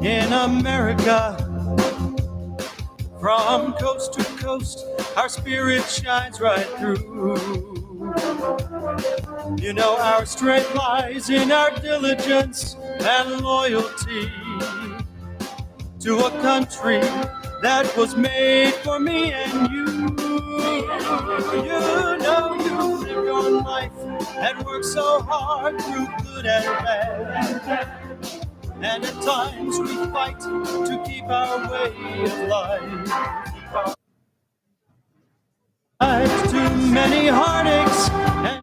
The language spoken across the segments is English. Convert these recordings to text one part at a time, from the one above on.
In America, from coast to coast, our spirit shines right through. You know, our strength lies in our diligence and loyalty to a country that was made for me and you. You know, you live your life and work so hard through good and bad. And at times we fight to keep our way of life. Too many heartaches and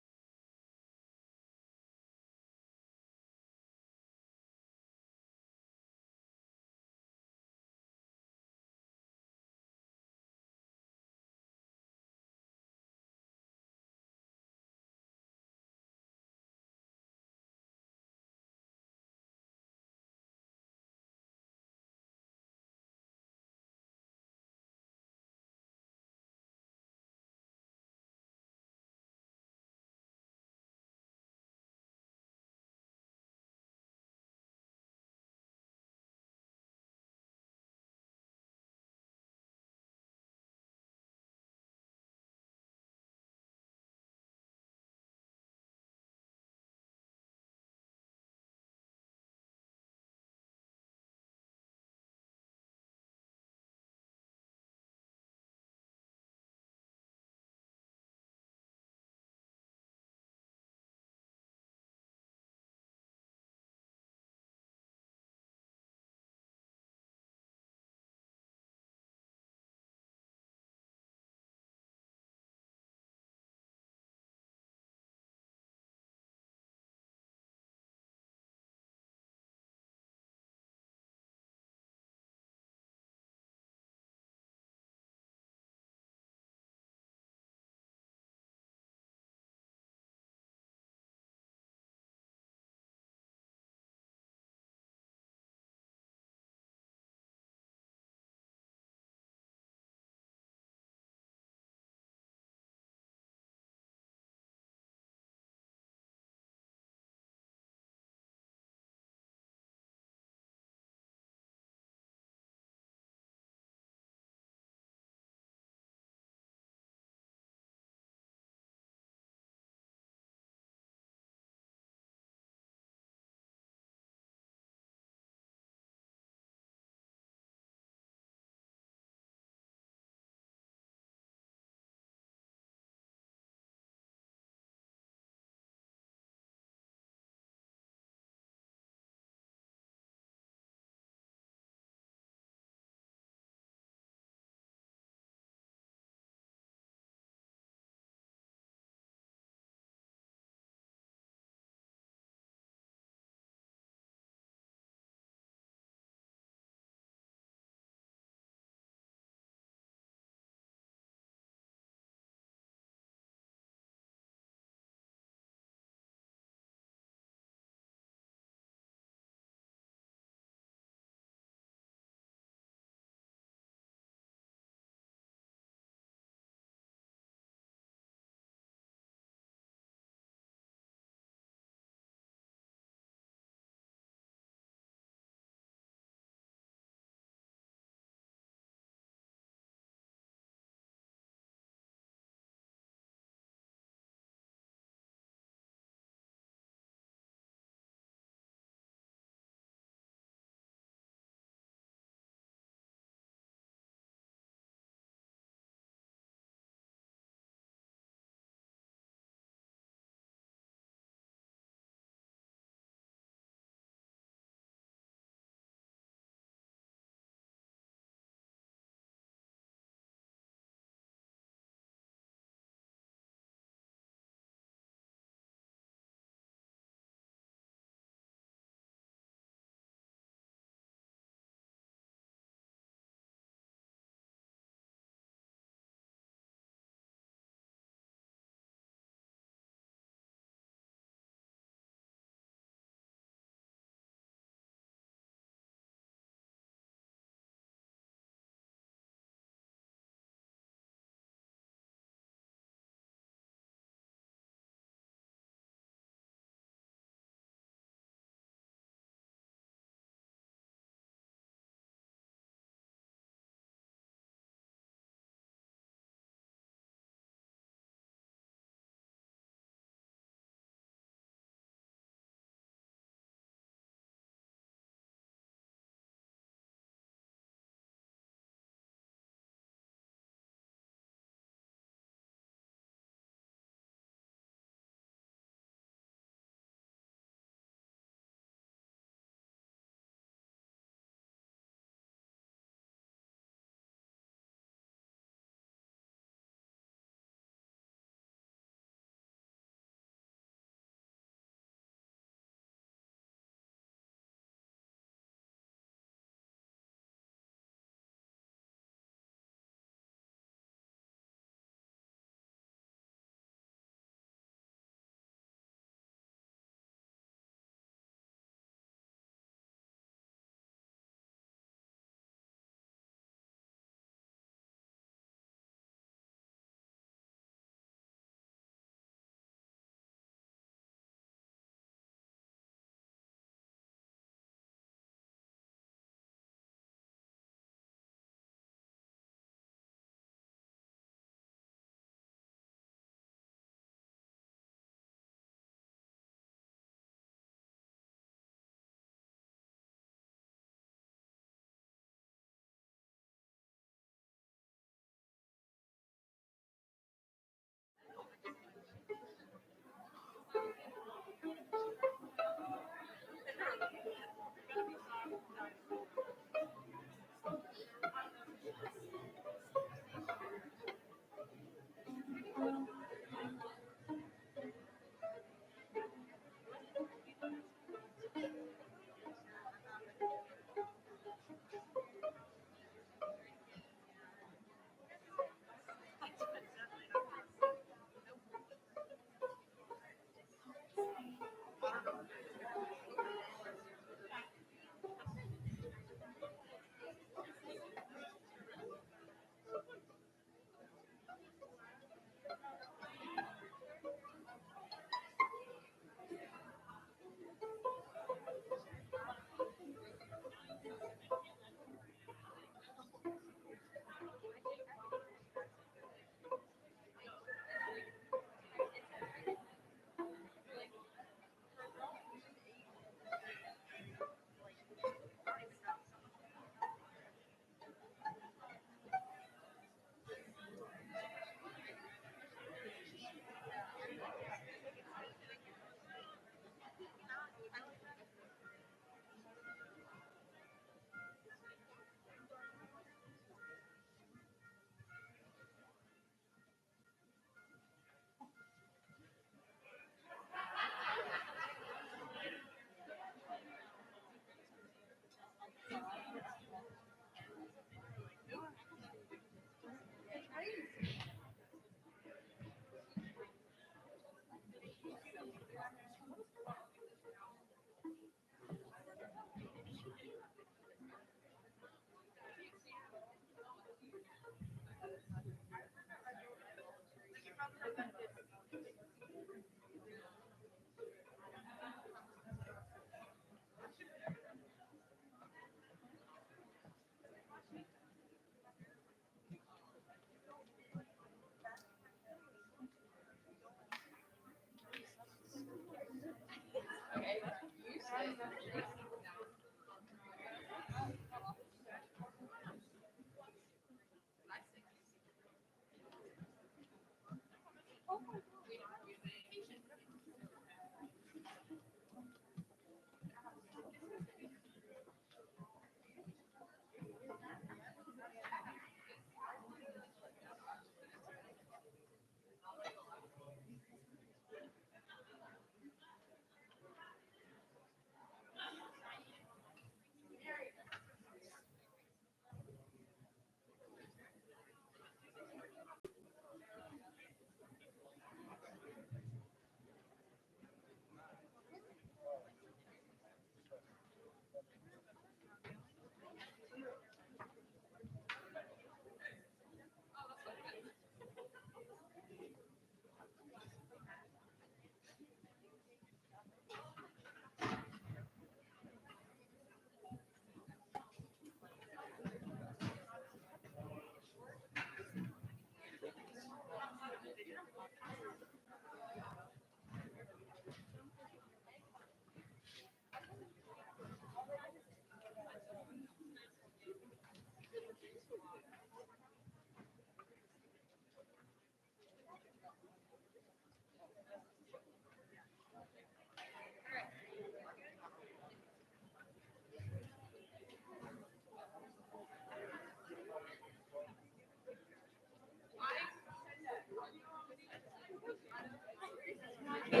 Good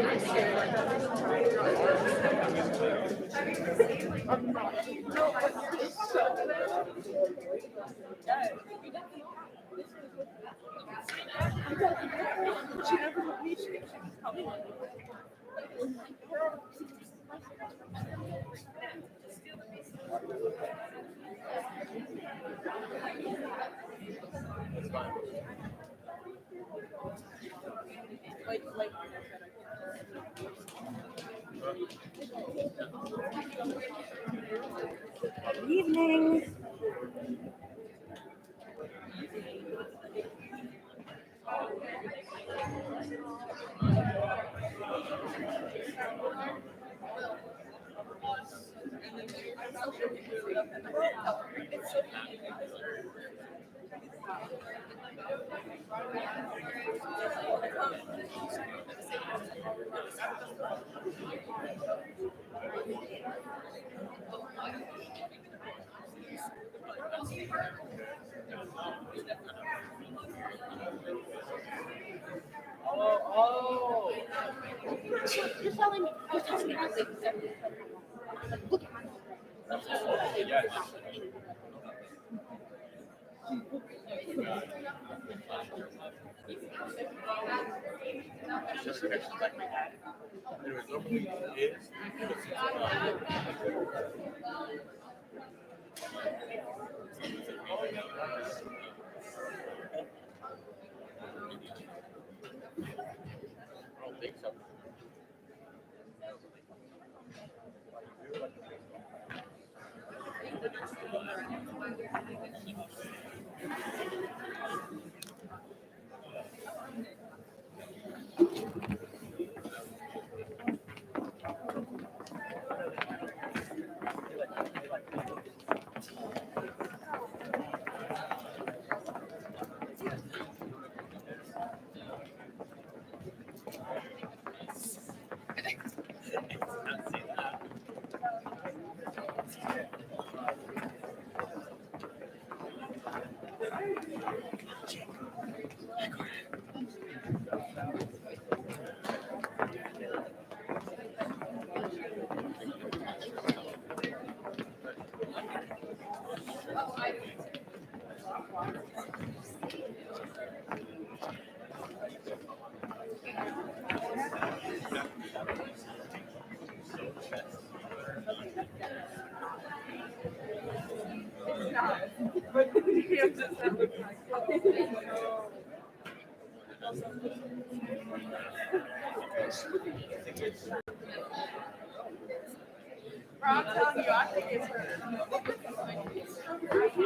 evening. You're telling me. Look at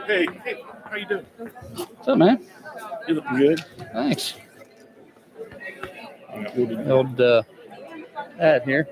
Hey, how you doing? What's up, man? You looking good? Thanks. Old ad here.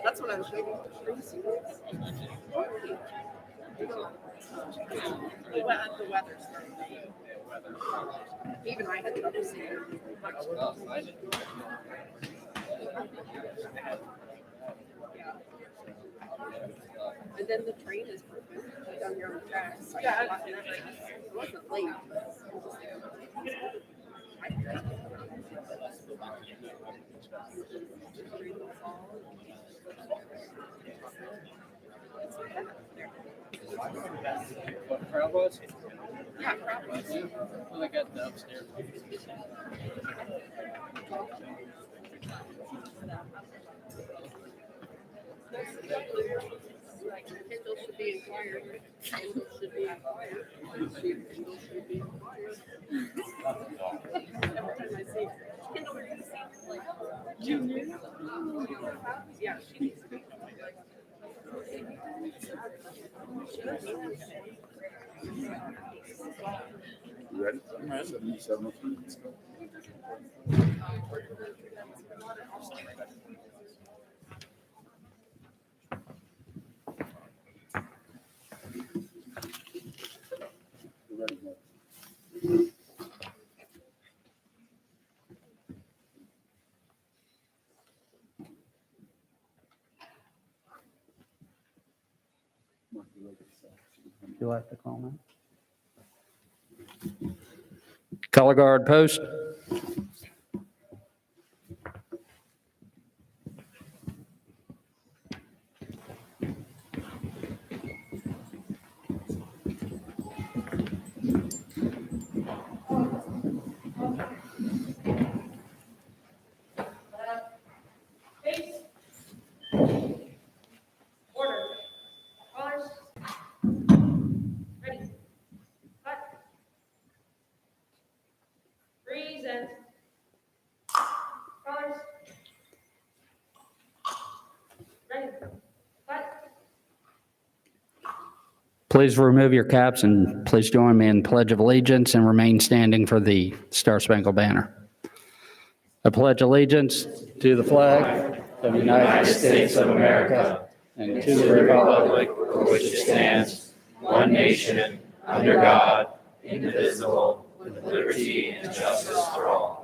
That's what I was thinking. The weather's even I had trouble seeing it. And then the train is perfect on your own tracks. Yeah, it wasn't late. What crowd was? Yeah, crap was. Well, they got the upstairs. Kindle should be inquired. Kindle should be inquired. Kindle should be inquired. Every time I say, Kindle, are you the same? Like, Junior? Yeah, she needs to be. You ready? I'm ready. 77. You ready, man? You like the comment? Color guard post. Order. Colors. Ready. Cut. Freeze and colors. Ready. Cut. Please remove your caps and please join me in Pledge of Allegiance and remain standing for the Star Spangled Banner. I pledge allegiance to the flag of the United States of America and to the republic for which it stands, one nation, under God, indivisible, with liberty and justice for all.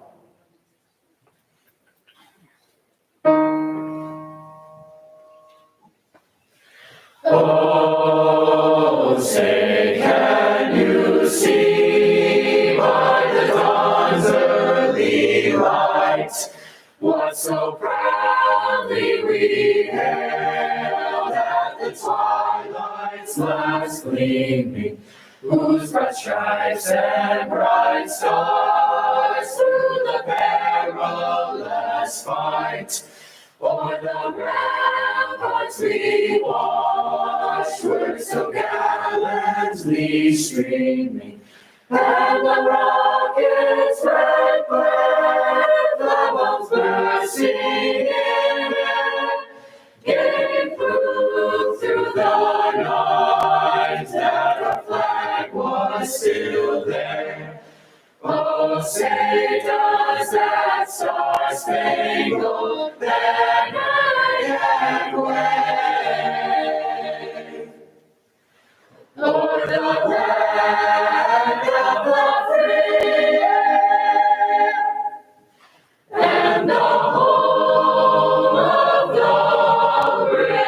Oh, say, can you see by the dawn's early light what so proudly we hailed at the twilight's last gleaming, whose broad stripes and bright stars through the perilous fight o'er the ramparts we watched were so gallantly streaming, and the rocket's red glare, the bombs bursting in air, gave proof through the night that our flag was still there. Oh, say does that star-spangled banner yet wave o'er the land of the free and the home of the brave?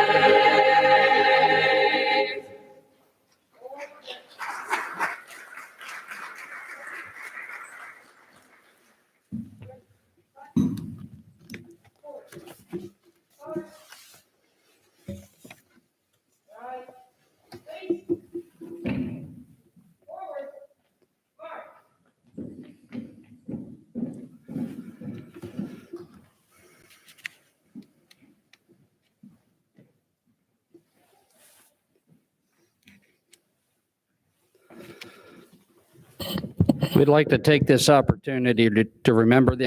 We'd like to take this opportunity to remember the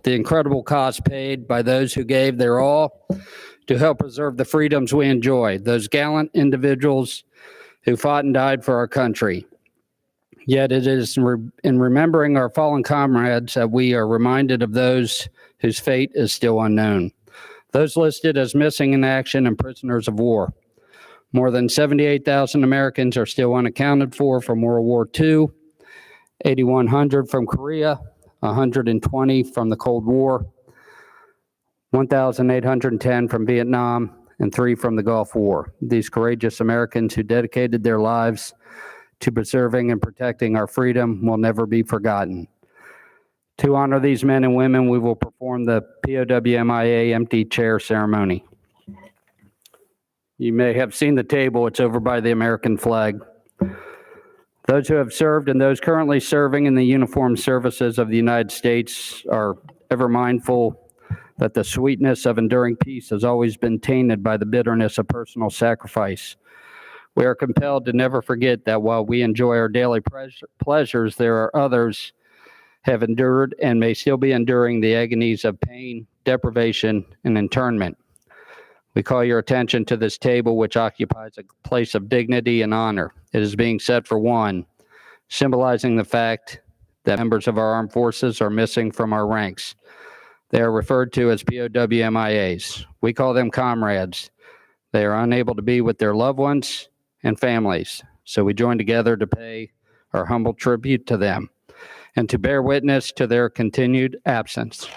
incredible cost paid by those who gave their all to help preserve the freedoms we enjoy. Those gallant individuals who fought and died for our country. Yet it is in remembering our fallen comrades that we are reminded of those whose fate is still unknown. Those listed as missing in action and prisoners of war. More than 78,000 Americans are still unaccounted for from World War II, 8,100 from Korea, 120 from the Cold War, 1,810 from Vietnam, and 3 from the Gulf War. These courageous Americans who dedicated their lives to preserving and protecting our freedom will never be forgotten. To honor these men and women, we will perform the POWMIA empty chair ceremony. You may have seen the table. It's over by the American flag. Those who have served and those currently serving in the uniformed services of the United States are ever mindful that the sweetness of enduring peace has always been tainted by the bitterness of personal sacrifice. We are compelled to never forget that while we enjoy our daily pleasures, there are others have endured and may still be enduring the agonies of pain, deprivation, and internment. We call your attention to this table, which occupies a place of dignity and honor. It is being set for one, symbolizing the fact that members of our armed forces are missing from our ranks. They are referred to as POWMIAs. We call them comrades. They are unable to be with their loved ones and families, so we join together to pay our humble tribute to them and to bear witness to their continued absence.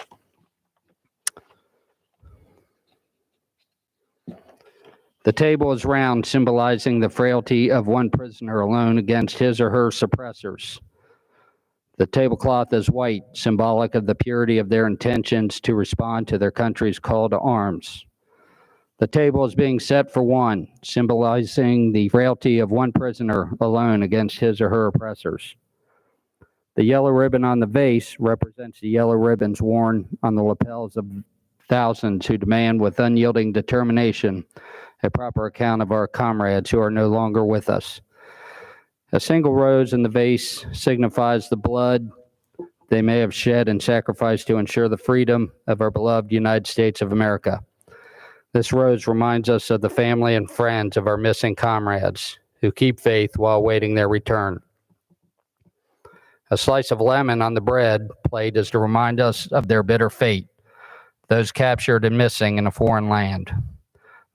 The table is round, symbolizing the frailty of one prisoner alone against his or her suppressors. The tablecloth is white, symbolic of the purity of their intentions to respond to their country's call to arms. The table is being set for one, symbolizing the frailty of one prisoner alone against his or her oppressors. The yellow ribbon on the vase represents the yellow ribbons worn on the lapels of thousands who demand with unyielding determination a proper account of our comrades who are no longer with us. A single rose in the vase signifies the blood they may have shed and sacrificed to ensure the freedom of our beloved United States of America. This rose reminds us of the family and friends of our missing comrades who keep faith while awaiting their return. A slice of lemon on the bread plate is to remind us of their bitter fate, those captured and missing in a foreign land.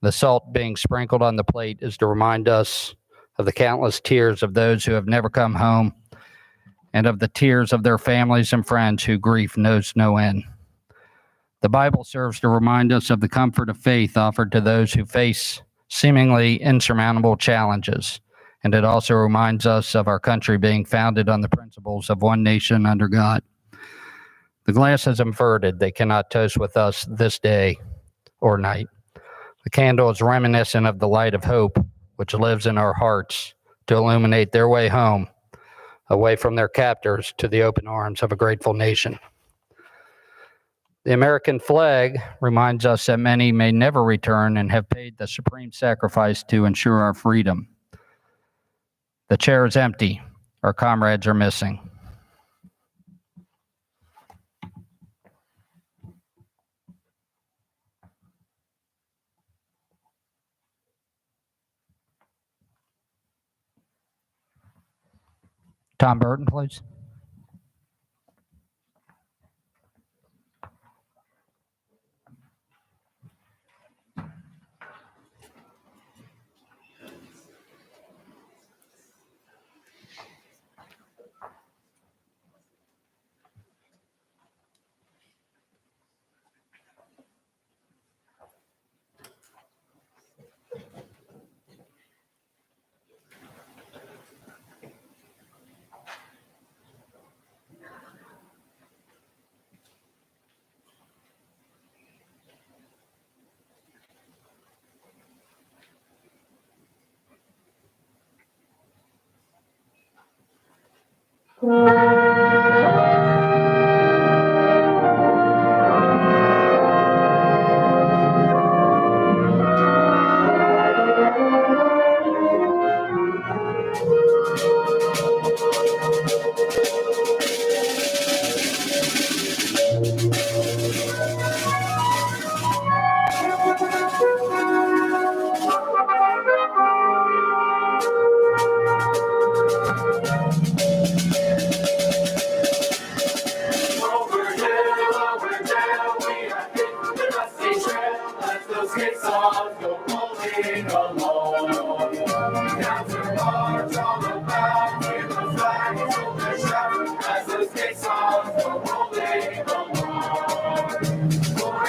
The salt being sprinkled on the plate is to remind us of the countless tears of those who have never come home and of the tears of their families and friends whose grief knows no end. The Bible serves to remind us of the comfort of faith offered to those who face seemingly insurmountable challenges. And it also reminds us of our country being founded on the principles of one nation under God. The glass is inverted. They cannot toast with us this day or night. The candle is reminiscent of the light of hope, which lives in our hearts to illuminate their way home, away from their captors to the open arms of a grateful nation. The American flag reminds us that many may never return and have paid the supreme sacrifice to ensure our freedom. The chair is empty. Our comrades are missing. Tom Burton, please.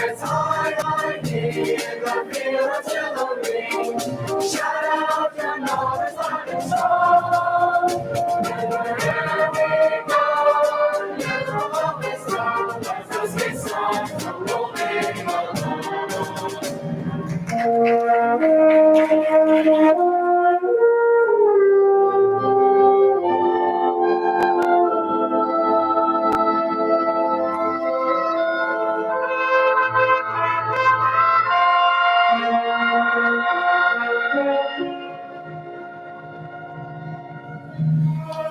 It's high on me in the field of artillery. Shout out your noise loud and strong. And wherever we go, you will always know there's no sweet song for rolling along.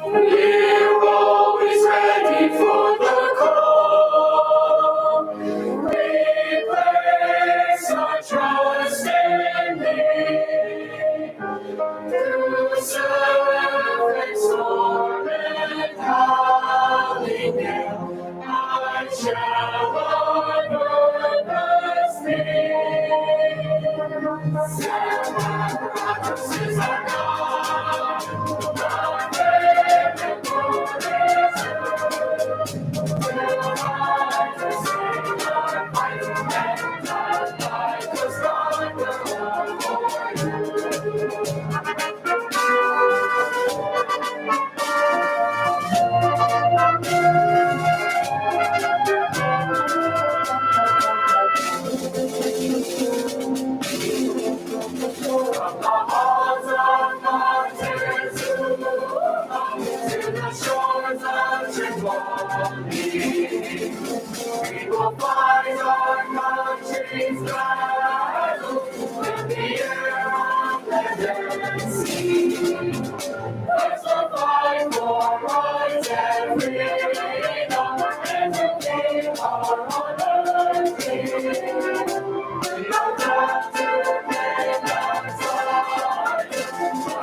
We're always ready for the call. We place our trust in Thee. Through surf and storm and howling gale, I shall on purpose be. Send our promises are gone. Our faith and glory from the halls of Montezuma to the shores of Tripoli. We will find our country's battle in the air of the sea. Let's fight for rights and freedom and to keep our honor clean. We don't have to pay that side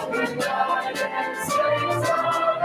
of the United States of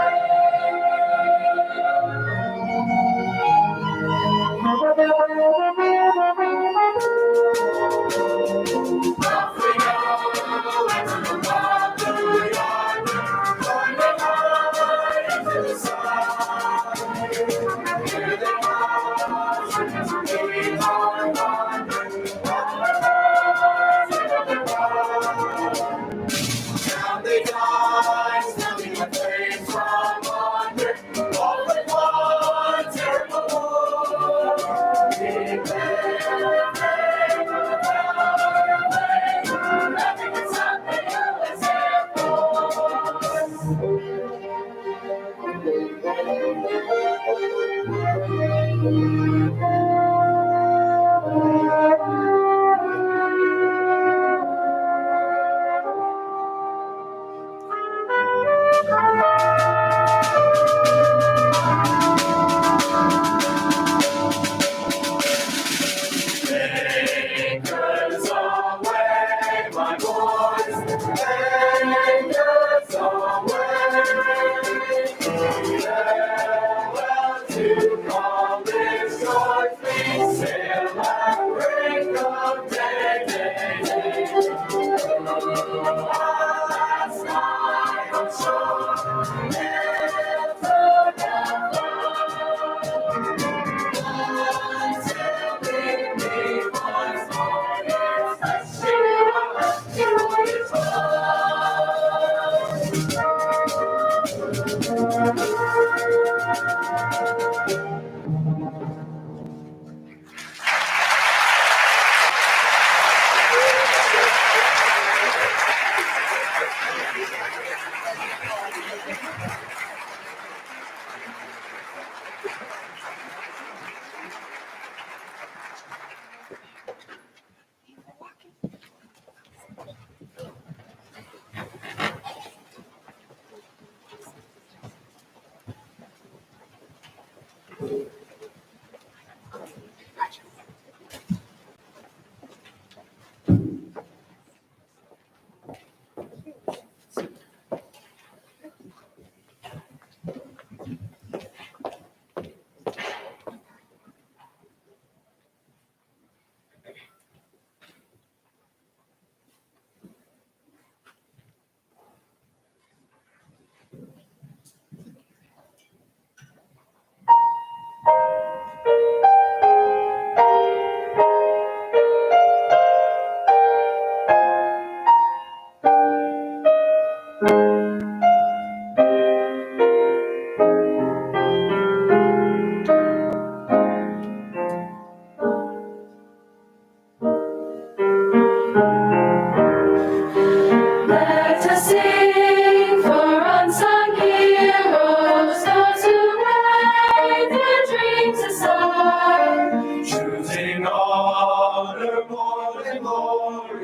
Now they die, smelling the flames from under, all with one terrible war. Prepare, nothing can stop the U.S. Air Anchors away, my boys. Anchors away. Farewell to college shores. We sail at break of day. Last night on shore, never until we meet once more. Yes, she will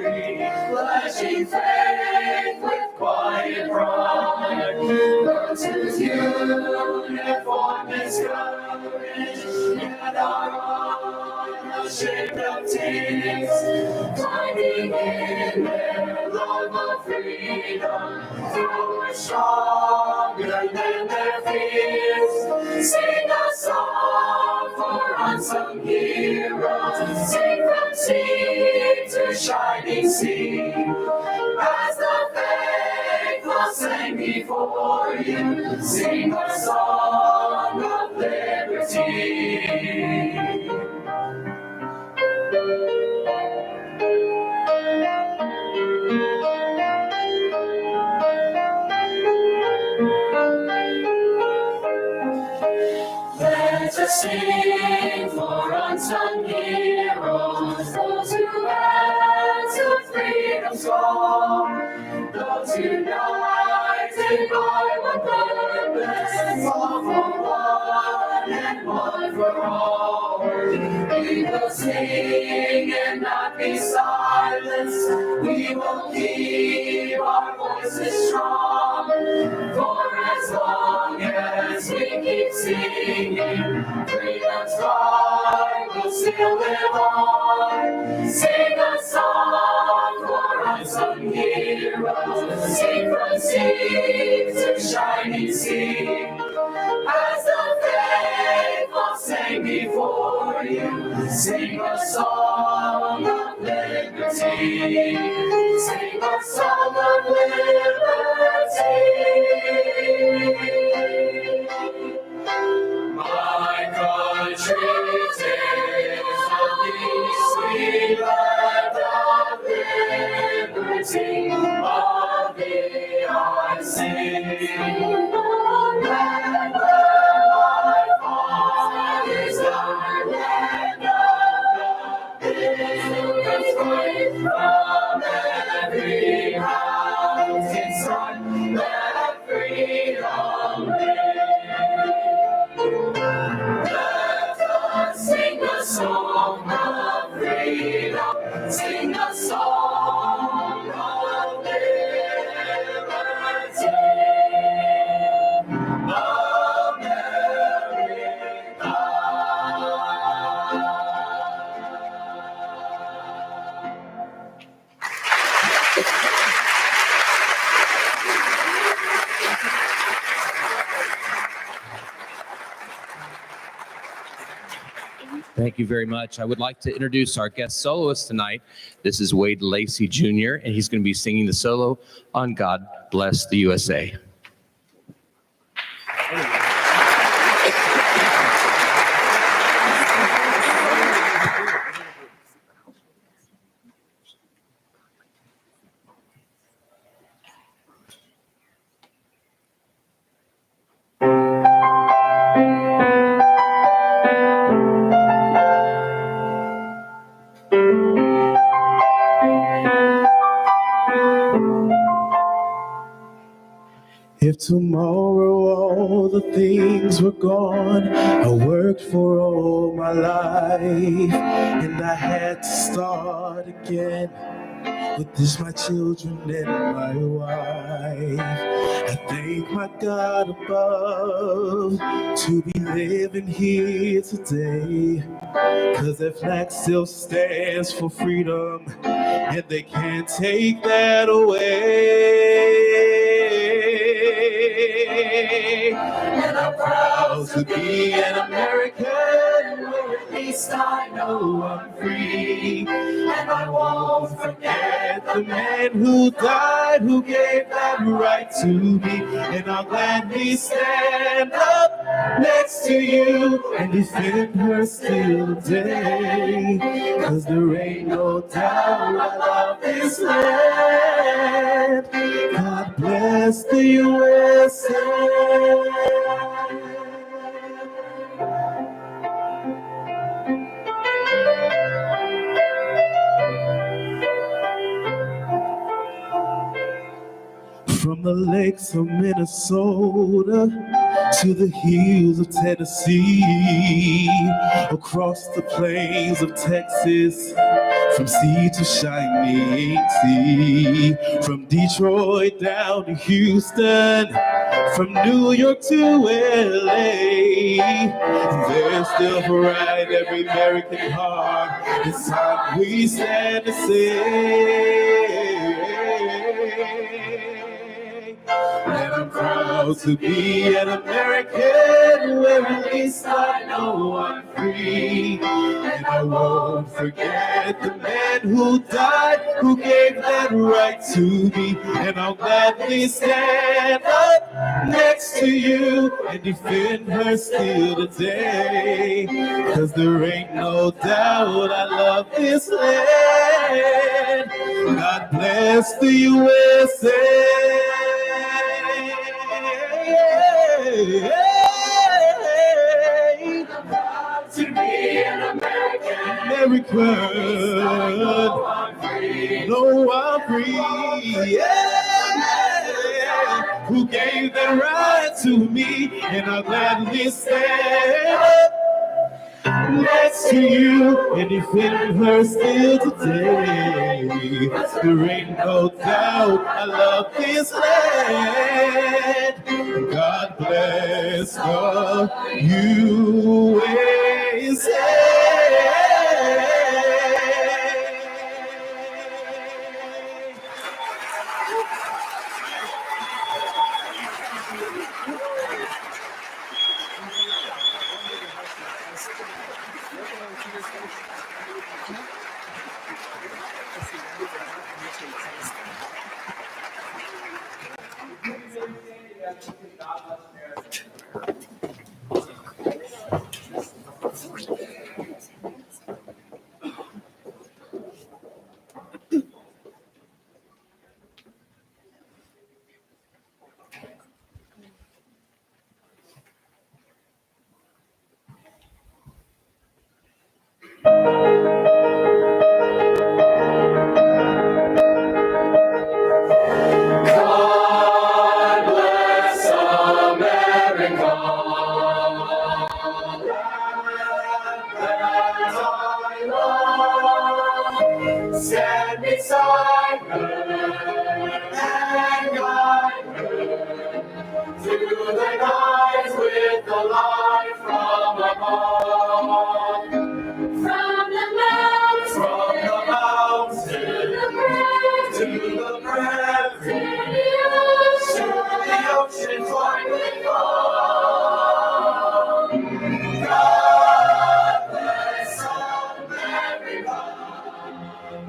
free, flashing faith with quiet pride. Those whose uniform is courage, yet are unashamed of tears, finding in their love of freedom, power stronger than their fears. Sing a song for unsung heroes, sing from sea to shining sea, as the faithful sang before you, sing a song of liberty. Let us sing for unsung heroes, those who answered freedom's call, those united by one purpose, all for one and one for all. We will sing and not be silenced. We will keep our voices strong. For as long as we keep singing, freedom's cry will still live on. Sing a song for unsung heroes, sing from sea to shining sea, as the faithful sang before you, sing a song of liberty, sing a song of liberty. My country, tis of thee, sweet land of liberty, of thee I sing. The land where my fathers died, land of the pilgrims free, from every mountain side, let freedom let us sing a song of freedom, sing a song of liberty. Thank you very much. I would like to introduce our guest soloist tonight. This is Wade Lacey Jr., and he's going to be singing the solo on God Bless the USA. If tomorrow all the things were gone, I worked for all my life, and I had to start again with just my children and my wife. I thank my God above to be living here today, 'cause that flag still stands for freedom, and they can't take that away. And I'm proud to be an American, where at least I know I'm free. And I won't forget the man who died, who gave that right to me. And I'll gladly stand up next to you and defend her still today. 'Cause there ain't no doubt I love this land. God bless the USA. From the lakes of Minnesota to the hills of Tennessee, across the plains of Texas, from sea to shining sea, from Detroit down to Houston, from New York to LA. There's still pride in every American heart. It's time we stand and say, and I'm proud to be an American, where at least I know I'm free. And I won't forget the man who died, who gave that right to me. And I'll gladly stand up next to you and defend her still today. 'Cause there ain't no doubt I love this land. God bless the USA. To be an American, no, I'm free, yeah. Who gave that right to me, and I'll gladly stand up next to you and defend her still today. There ain't no doubt I love this land. God bless the USA. God bless America. That I love. Stand beside her and guide her to the guides with the light from above. From the mountains to the breath, to the ocean join with God. God bless America,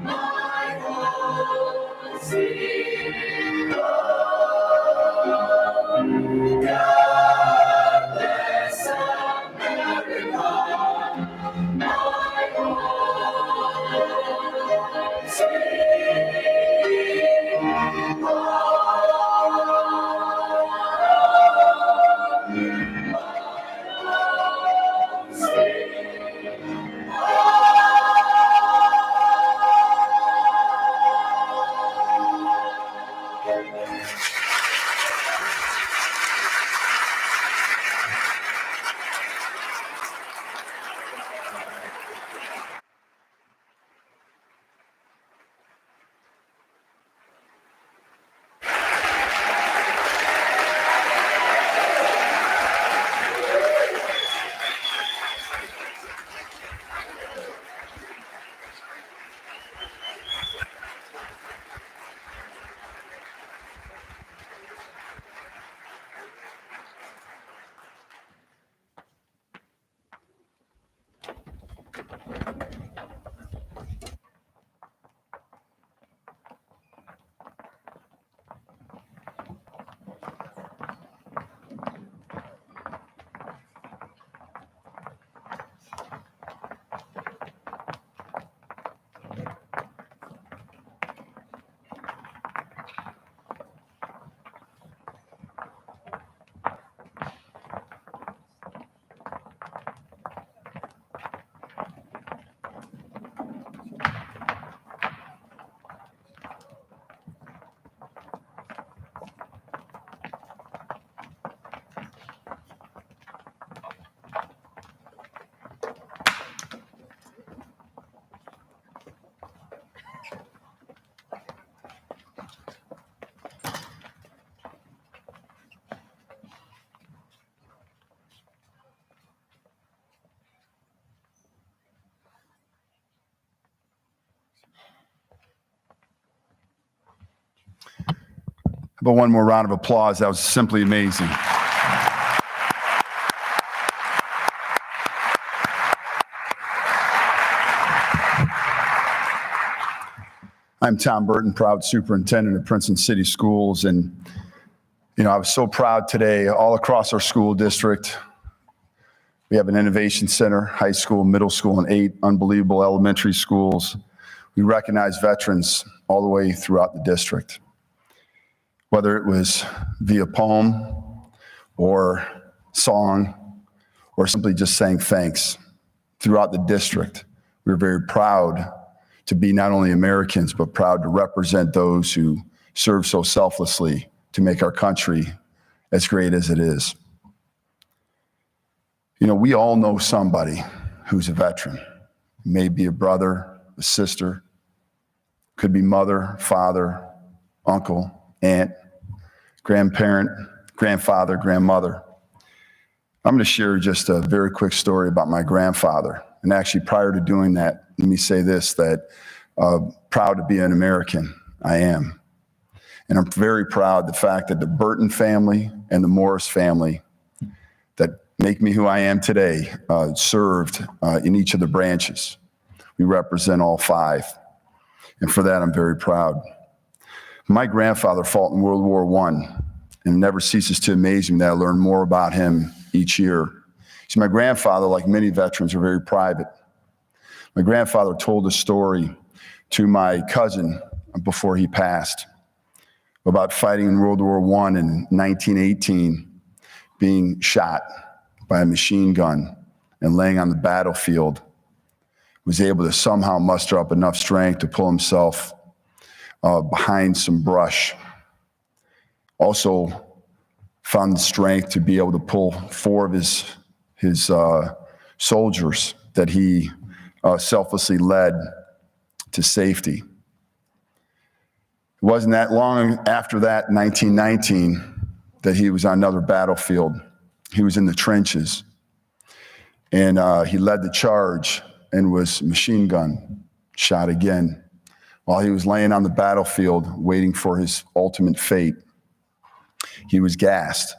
my home sweet home. God bless America, my home sweet home. But one more round of applause. That was simply amazing. I'm Tom Burton, proud superintendent of Princeton City Schools. And, I was so proud today, all across our school district. We have an innovation center, high school, middle school, and 8 unbelievable elementary schools. We recognize veterans all the way throughout the district. Whether it was via poem or song or simply just saying thanks throughout the district, we're very proud to be not only Americans, but proud to represent those who serve so selflessly to make our country as great as it is. We all know somebody who's a veteran. Maybe a brother, a sister, could be mother, father, uncle, aunt, grandparent, grandfather, grandmother. I'm going to share just a very quick story about my grandfather. And actually, prior to doing that, let me say this, that proud to be an American, I am. And I'm very proud the fact that the Burton family and the Morris family that make me who I am today served in each of the branches. We represent all 5. And for that, I'm very proud. My grandfather fought in World War I, and it never ceases to amaze me that I learn more about him each year. See, my grandfather, like many veterans, are very private. My grandfather told a story to my cousin before he passed about fighting in World War I in 1918, being shot by a machine gun and laying on the battlefield, was able to somehow muster up enough strength to pull himself behind some brush. Also found the strength to be able to pull 4 of his soldiers that he selflessly led to safety. It wasn't that long after that, 1919, that he was on another battlefield. He was in the trenches, and he led the charge and was machine gun shot again while he was laying on the battlefield waiting for his ultimate fate. He was gassed,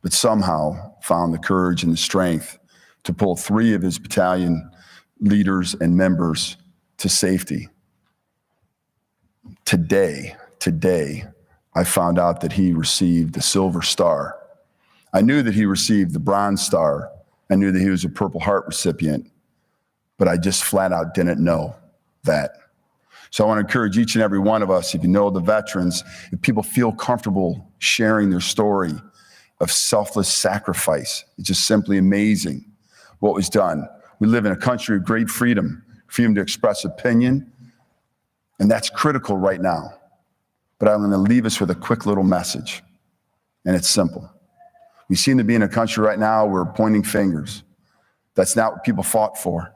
but somehow found the courage and the strength to pull 3 of his battalion leaders and members to safety. Today, I found out that he received the Silver Star. I knew that he received the Bronze Star. I knew that he was a Purple Heart recipient, but I just flat out didn't know that. So I want to encourage each and every one of us, if you know the veterans, if people feel comfortable sharing their story of selfless sacrifice, it's just simply amazing what was done. We live in a country of great freedom to express opinion, and that's critical right now. But I'm going to leave us with a quick little message, and it's simple. We seem to be in a country right now where we're pointing fingers. That's not what people fought for.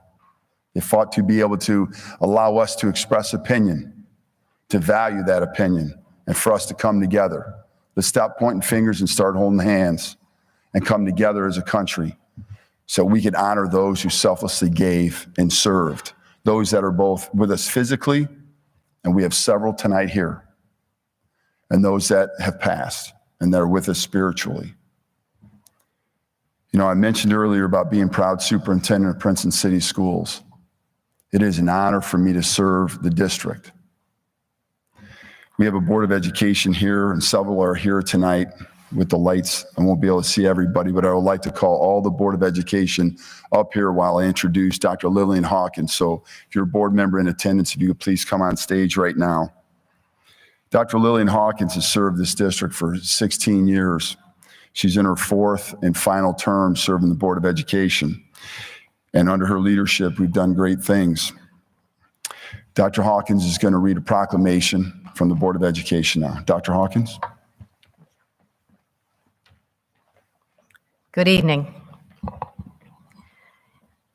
They fought to be able to allow us to express opinion, to value that opinion, and for us to come together. Let's stop pointing fingers and start holding hands and come together as a country so we can honor those who selflessly gave and served, those that are both with us physically, and we have several tonight here, and those that have passed and that are with us spiritually. I mentioned earlier about being proud superintendent of Princeton City Schools. It is an honor for me to serve the district. We have a Board of Education here, and several are here tonight with the lights. I won't be able to see everybody, but I would like to call all the Board of Education up here while I introduce Dr. Lillian Hawkins. So if you're a board member in attendance, if you could please come on stage right now. Dr. Lillian Hawkins has served this district for 16 years. She's in her 4th and final term serving the Board of Education. And under her leadership, we've done great things. Dr. Hawkins is going to read a proclamation from the Board of Education now. Dr. Hawkins. Good evening.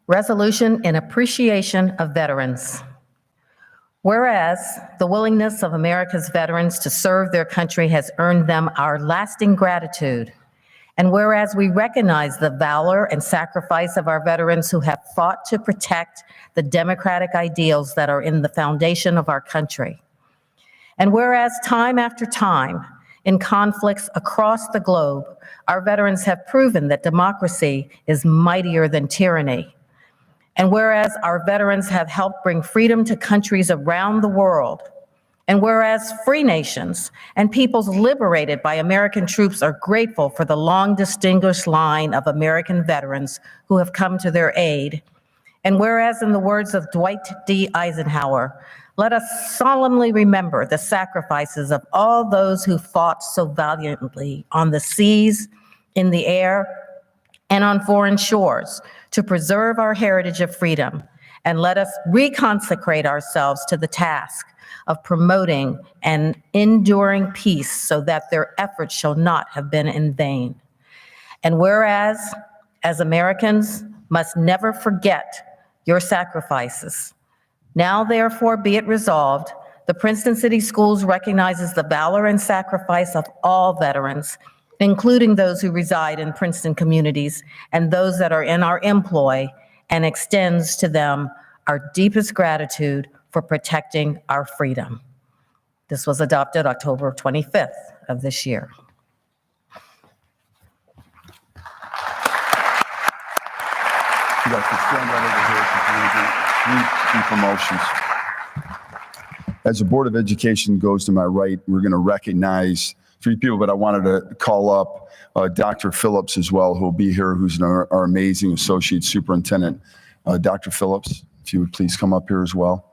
Resolution in appreciation of veterans. Whereas the willingness of America's veterans to serve their country has earned them our lasting gratitude. And whereas we recognize the valor and sacrifice of our veterans who have fought to protect the democratic ideals that are in the foundation of our country. And whereas time after time, In conflicts across the globe, our veterans have proven that democracy is mightier than tyranny. And whereas our veterans have helped bring freedom to countries around the world, and whereas free nations and peoples liberated by American troops are grateful for the long distinguished line of American veterans who have come to their aid, and whereas in the words of Dwight D. Eisenhower, let us solemnly remember the sacrifices of all those who fought so valiantly on the seas, in the air, and on foreign shores to preserve our heritage of freedom, and let us reconsecrate ourselves to the task of promoting and enduring peace so that their efforts shall not have been in vain. And whereas, as Americans, must never forget your sacrifices, now therefore be it resolved, the Princeton City Schools recognizes the valor and sacrifice of all veterans, including those who reside in Princeton communities and those that are in our employ, and extends to them our deepest gratitude for protecting our freedom. This was adopted October 25th of this year. You guys can stand right over here if you need promotions. As the Board of Education goes to my right, we're going to recognize 3 people, but I wanted to call up Dr. Phillips as well, who will be here, who's our amazing Associate Superintendent. Dr. Phillips, if you would please come up here as well.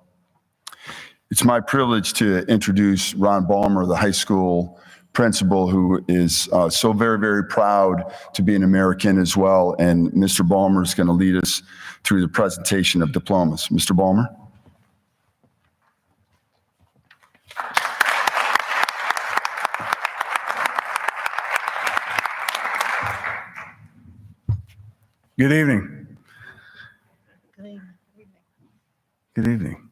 It's my privilege to introduce Ron Balmer, the high school principal, who is so very, very proud to be an American as well. And Mr. Balmer is going to lead us through the presentation of diplomas. Mr. Balmer. Good evening. Good evening.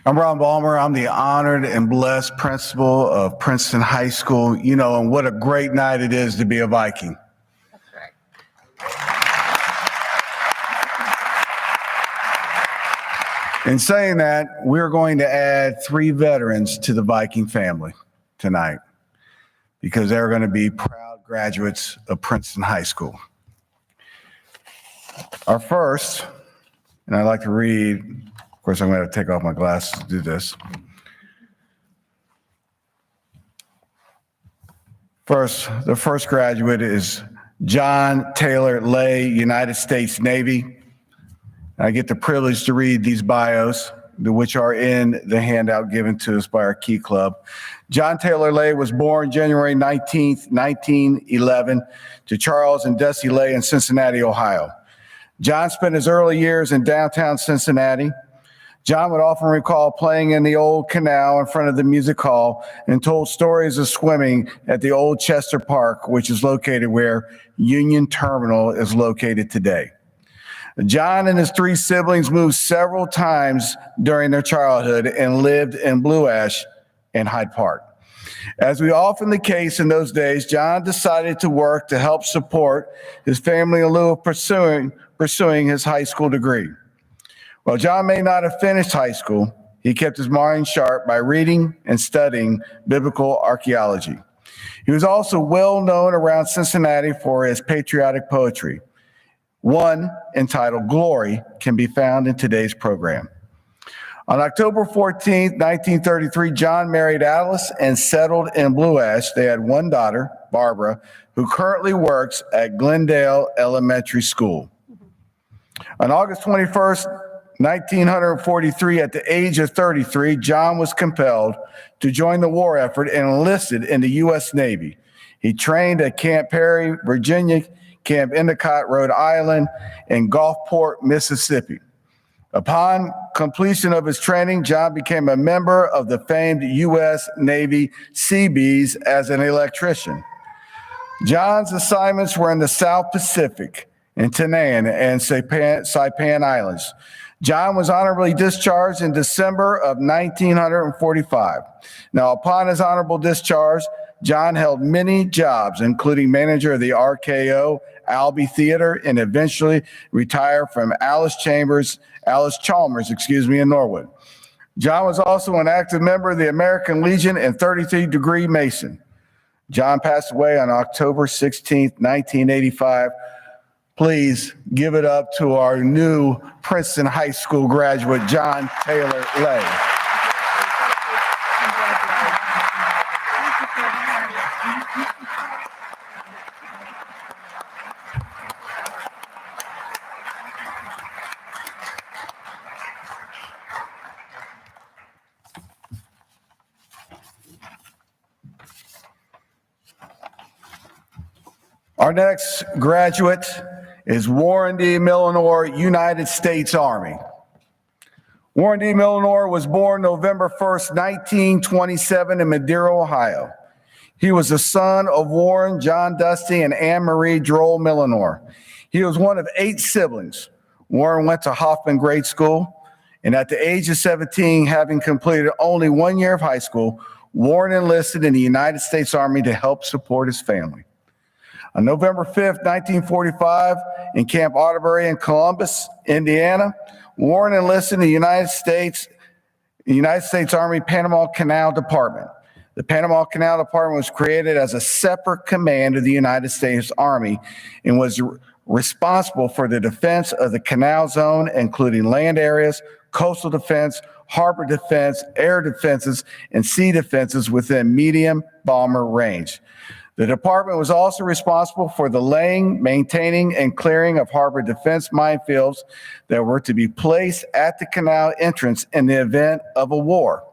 I'm Ron Balmer. I'm the honored and blessed principal of Princeton High School. You know, and what a great night it is to be a Viking. That's right. In saying that, we're going to add 3 veterans to the Viking family tonight because they're going to be proud graduates of Princeton High School. Our first, and I'd like to read, of course, I'm going to take off my glasses to do this. First, the first graduate is John Taylor Lay, United States Navy. I get the privilege to read these bios, which are in the handout given to us by our Key Club. John Taylor Lay was born January 19th, 1911 to Charles and Desi Lay in Cincinnati, Ohio. John spent his early years in downtown Cincinnati. John would often recall playing in the old canal in front of the music hall and told stories of swimming at the old Chester Park, which is located where Union Terminal is located today. John and his 3 siblings moved several times during their childhood and lived in Blue Ash and Hyde Park. As was often the case in those days, John decided to work to help support his family in lieu of pursuing his high school degree. While John may not have finished high school, he kept his mind sharp by reading and studying biblical archaeology. He was also well known around Cincinnati for his patriotic poetry. One, entitled Glory, can be found in today's program. On October 14th, 1933, John married Alice and settled in Blue Ash. They had 1 daughter, Barbara, who currently works at Glendale Elementary School. On August 21st, 1943, at the age of 33, John was compelled to join the war effort and enlisted in the U.S. Navy. He trained at Camp Perry, Virginia, Camp Endicott, Rhode Island, and Gulfport, Mississippi. Upon completion of his training, John became a member of the famed U.S. Navy Seabees as an electrician. John's assignments were in the South Pacific, in Tanana and Saipan Islands. John was honorably discharged in December of 1945. Now, upon his honorable discharge, John held many jobs, including manager of the RKO Albee Theater, and eventually retired from Alice Chalmers, in Norwood. John was also an active member of the American Legion and 33 Degree Mason. John passed away on October 16th, 1985. Please give it up to our new Princeton High School graduate, John Taylor Lay. Our next graduate is Warren D. Millenor, United States Army. Warren D. Millenor was born November 1st, 1927 in Madeira, Ohio. He was the son of Warren, John Dusty, and Anne Marie Droll Millenor. He was one of 8 siblings. Warren went to Hoffman Grade School, and at the age of 17, having completed only 1 year of high school, Warren enlisted in the United States Army to help support his family. On November 5th, 1945, in Camp Otterbury in Columbus, Indiana, Warren enlisted in the United States Army Panama Canal Department. The Panama Canal Department was created as a separate command of the United States Army and was responsible for the defense of the canal zone, including land areas, coastal defense, harbor defense, air defenses, and sea defenses within medium bomber range. The department was also responsible for the laying, maintaining, and clearing of harbor defense minefields that were to be placed at the canal entrance in the event of a war.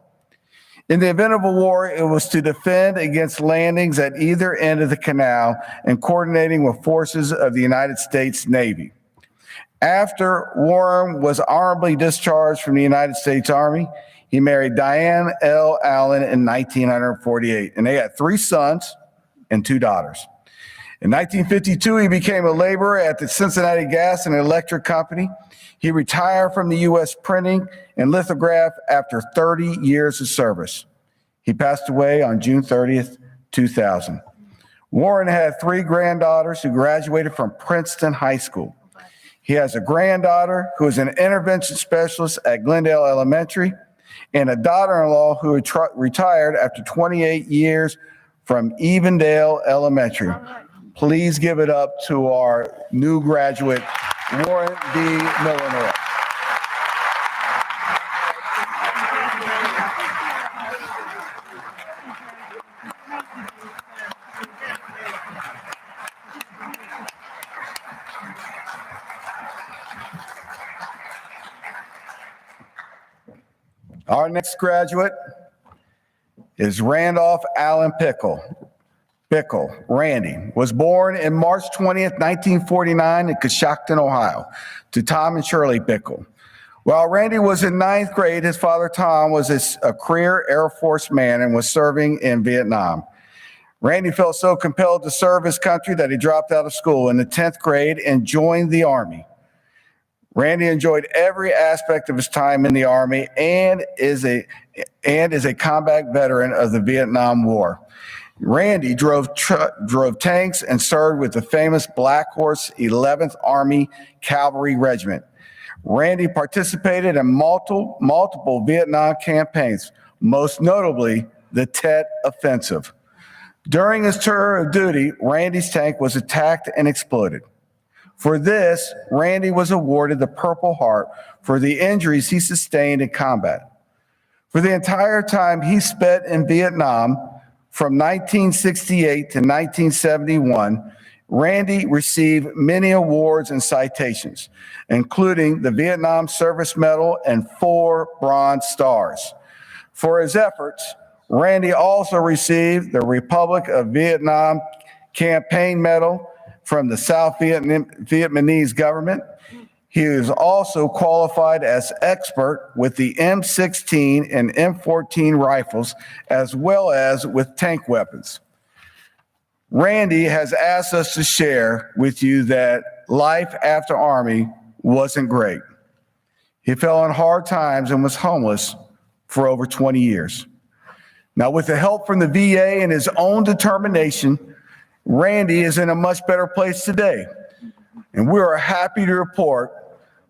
In the event of a war, it was to defend against landings at either end of the canal and coordinating with forces of the United States Navy. After Warren was honorably discharged from the United States Army, he married Diane L. Allen in 1948, and they had 3 sons and 2 daughters. In 1952, he became a laborer at the Cincinnati Gas and Electric Company. He retired from the U.S. printing and lithograph after 30 years of service. He passed away on June 30th, 2000. Warren had 3 granddaughters who graduated from Princeton High School. He has a granddaughter who is an intervention specialist at Glendale Elementary and a daughter-in-law who retired after 28 years from Evendale Elementary. Please give it up to our new graduate, Warren D. Millenor. Our next graduate is Randolph Allen Pickle. Randy was born in March 20th, 1949 in Coshocton, Ohio, to Tom and Shirley Pickle. While Randy was in 9th grade, his father Tom was a career Air Force man and was serving in Vietnam. Randy felt so compelled to serve his country that he dropped out of school in the 10th grade and joined the Army. Randy enjoyed every aspect of his time in the Army and is a combat veteran of the Vietnam War. Randy drove tanks and served with the famous Black Horse 11th Army Cavalry Regiment. Randy participated in multiple Vietnam campaigns, most notably the Tet Offensive. During his tour of duty, Randy's tank was attacked and exploded. For this, Randy was awarded the Purple Heart for the injuries he sustained in combat. For the entire time he spent in Vietnam, from 1968 to 1971, Randy received many awards and citations, including the Vietnam Service Medal and 4 Bronze Stars. For his efforts, Randy also received the Republic of Vietnam Campaign Medal from the South Vietnamese government. He is also qualified as expert with the M16 and M14 rifles, as well as with tank weapons. Randy has asked us to share with you that life after Army wasn't great. He fell on hard times and was homeless for over 20 years. Now, with the help from the VA and his own determination, Randy is in a much better place today. And we are happy to report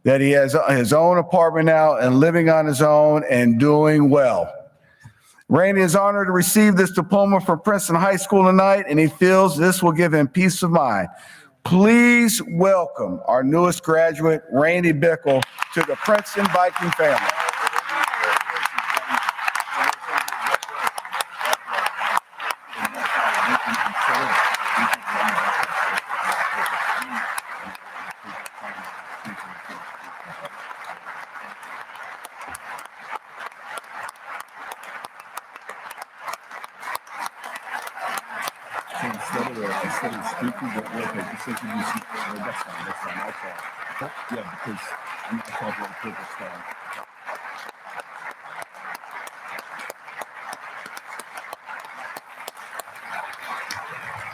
that he has his own apartment now and living on his own and doing well. Randy is honored to receive this diploma from Princeton High School tonight, and he feels this will give him peace of mind. Please welcome our newest graduate, Randy Bickle, to the Princeton Viking family. Instead of speaking, but just introduce you. That's fine, I'll talk. Yeah, because I'm not talking about the purple star.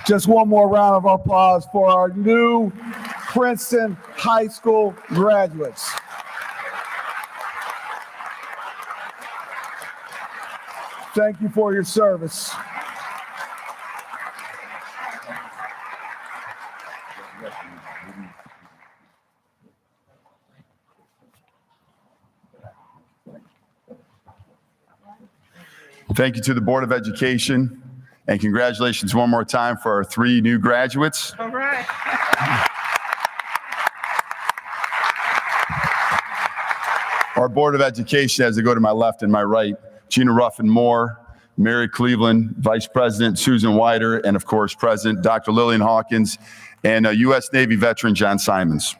Just one more round of applause for our new Princeton High School graduates. Thank you for your service. Thank you to the Board of Education, and congratulations one more time for our 3 new graduates. All right. Our Board of Education, as I go to my left and my right, Gina Ruffin-Moore, Mary Cleveland, Vice President Susan Wider, and of course, President Dr. Lillian Hawkins, and U.S. Navy veteran John Simons.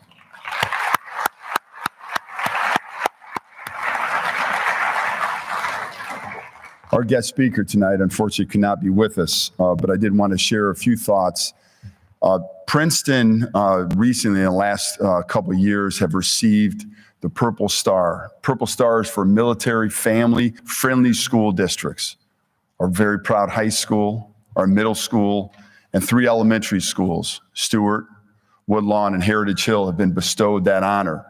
Our guest speaker tonight, unfortunately, could not be with us, but I did want to share a few thoughts. Princeton recently, in the last couple of years, have received the Purple Star. Purple Stars for military, family-friendly school districts. Our very proud high school, our middle school, and 3 elementary schools, Stewart, Woodlawn, and Heritage Hill, have been bestowed that honor.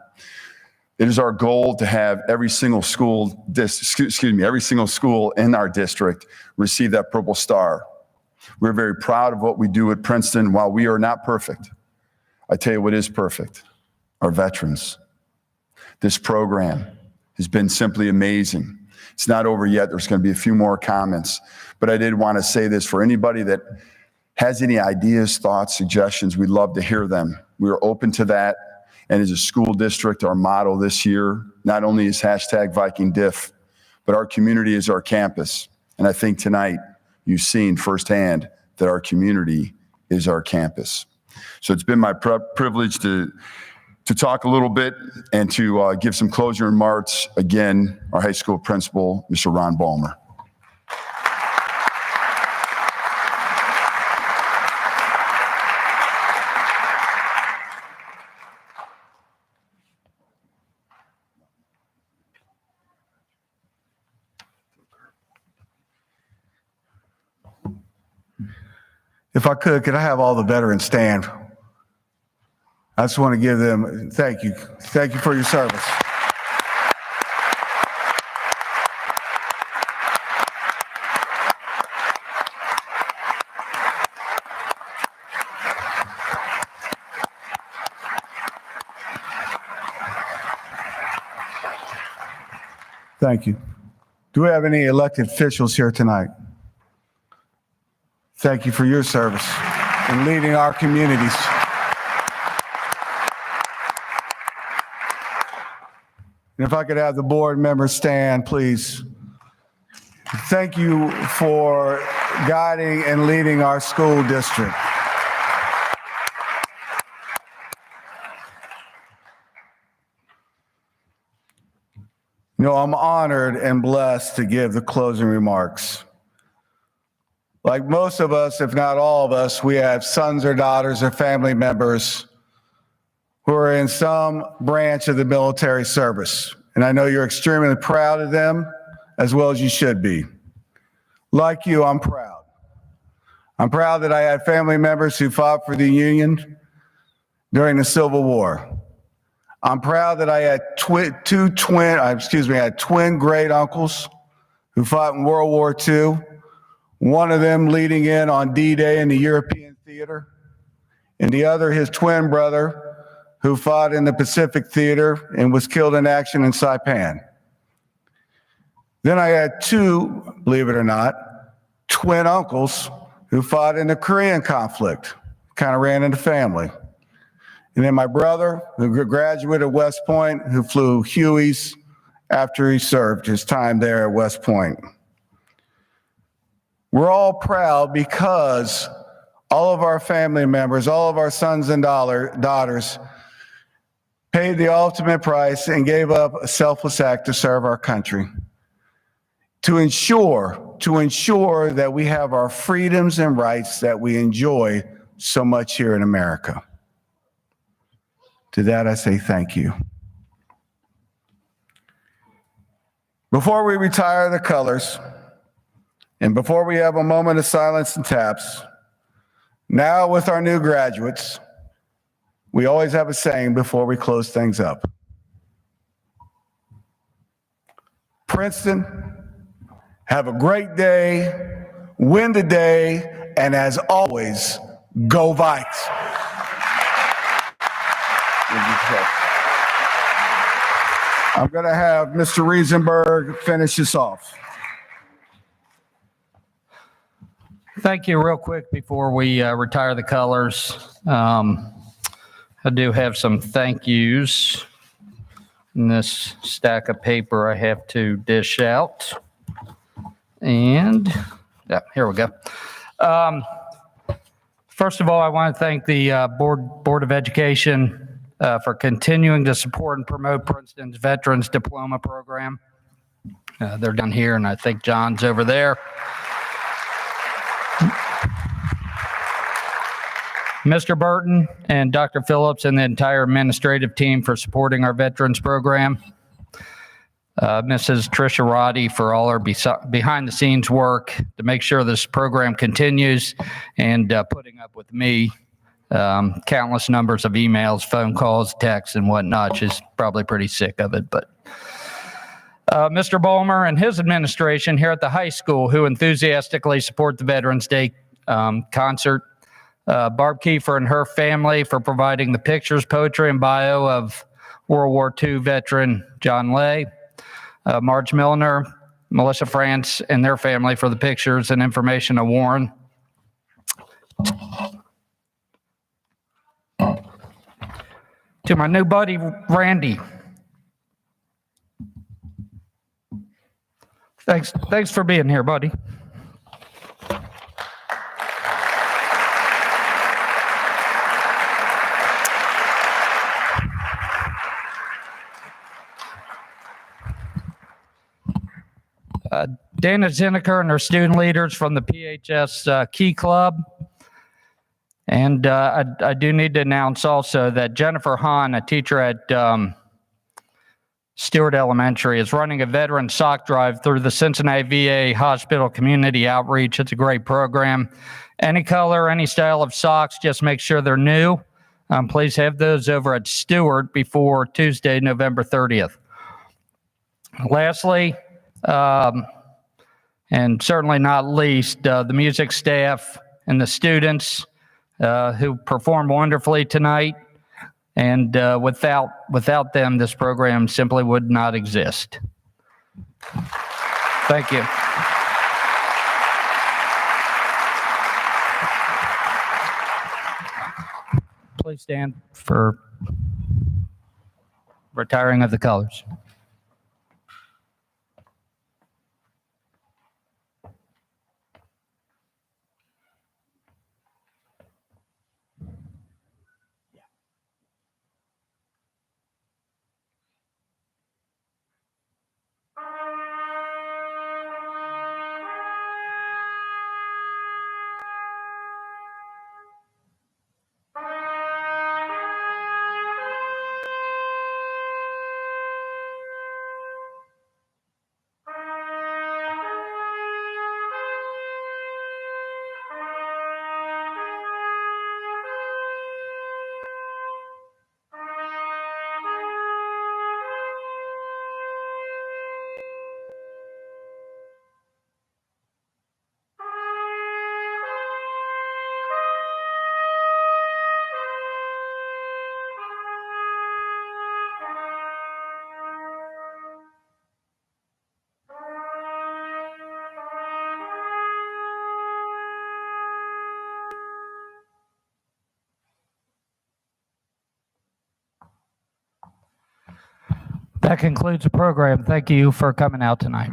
It is our goal to have every single school in our district receive that Purple Star. We're very proud of what we do at Princeton. While we are not perfect, I tell you what is perfect: our veterans. This program has been simply amazing. It's not over yet. There's going to be a few more comments, but I did want to say this for anybody that has any ideas, thoughts, suggestions. We'd love to hear them. We are open to that. And as a school district, our motto this year not only is #VikingDiff, but our community is our campus. And I think tonight you've seen firsthand that our community is our campus. So it's been my privilege to talk a little bit and to give some closing remarks. Again, our high school principal, Mr. Ron Ballmer. If I could I have all the veterans stand? I just want to give them, thank you. Thank you for your service. Thank you. Do we have any elected officials here tonight? Thank you for your service in leading our communities. And if I could have the board members stand, please. Thank you for guiding and leading our school district. You know, I'm honored and blessed to give the closing remarks. Like most of us, if not all of us, we have sons or daughters or family members who are in some branch of the military service. And I know you're extremely proud of them, as well as you should be. Like you, I'm proud. I'm proud that I had family members who fought for the Union during the Civil War. I'm proud that I had twin great uncles who fought in World War II. One of them leading in on D-Day in the European theater, and the other, his twin brother, who fought in the Pacific theater and was killed in action in Saipan. Then I had two, believe it or not, twin uncles who fought in the Korean conflict. Kind of ran in the family. And then my brother, who graduated at West Point, who flew Hueys after he served his time there at West Point. We're all proud because all of our family members, all of our sons and daughters paid the ultimate price and gave up a selfless act to serve our country, to ensure that we have our freedoms and rights that we enjoy so much here in America. To that, I say thank you. Before we retire the colors, and before we have a moment of silence and taps, now with our new graduates, we always have a saying before we close things up. Princeton, have a great day, win the day, and as always, go Vikes. I'm going to have Mr. Riesenberg finish this off. Thank you. Real quick before we retire the colors, I do have some thank yous in this stack of paper I have to dish out. And yeah, here we go. First of all, I want to thank the Board of Education for continuing to support and promote Princeton's Veterans Diploma Program. They're down here, and I think John's over there. Mr. Burton and Dr. Phillips and the entire administrative team for supporting our veterans program. Mrs. Tricia Roddy for all her behind-the-scenes work to make sure this program continues, and putting up with me. Countless numbers of emails, phone calls, texts, and whatnot. She's probably pretty sick of it. But Mr. Bulmer and his administration here at the high school, who enthusiastically support the Veterans Day concert. Barb Kiefer and her family for providing the pictures, poetry, and bio of World War II veteran John Lay. Marge Milner, Melissa France, and their family for the pictures and information of Warren. To my new buddy, Randy. Thanks for being here, buddy. Dana Zinneker and her student leaders from the PHS Key Club. And I do need to announce also that Jennifer Hahn, a teacher at Stewart Elementary, is running a veteran sock drive through the Cincinnati VA Hospital Community Outreach. It's a great program. Any color, any style of socks, just make sure they're new. Please have those over at Stewart before Tuesday, November 30th. Lastly, and certainly not least, the music staff and the students who performed wonderfully tonight. And without them, this program simply would not exist. Thank you. Please stand for retiring of the colors. That concludes the program. Thank you for coming out tonight.